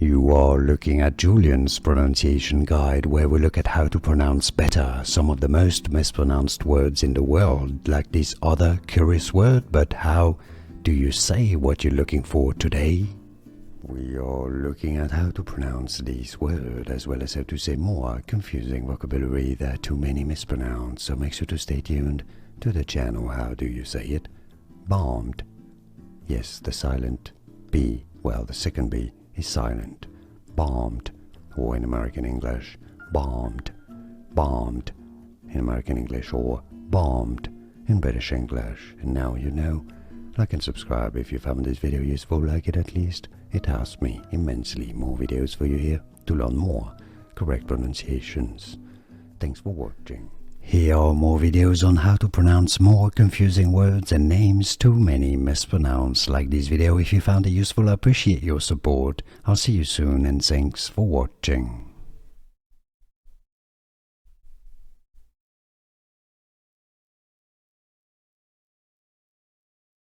You are looking at Julian's pronunciation guide, where we look at how to pronounce better some of the most mispronounced words in the world, like this other curious word. But how do you say what you're looking for today? We are looking at how to pronounce this word, as well as how to say more confusing vocabulary that too many mispronounce, so make sure to stay tuned to the channel. How do you say it? Bombed. Yes, the silent B, well, the second B is silent. Bombed, or in American English, bombed. Bombed in American English, or bombed in British English. And now you know. Like and subscribe if you found this video useful, like it at least. It helps me immensely. More videos for you here to learn more correct pronunciations. Thanks for watching. Here are more videos on how to pronounce more confusing words and names too many mispronounced. Like this video if you found it useful. I appreciate your support. I'll see you soon and thanks for watching.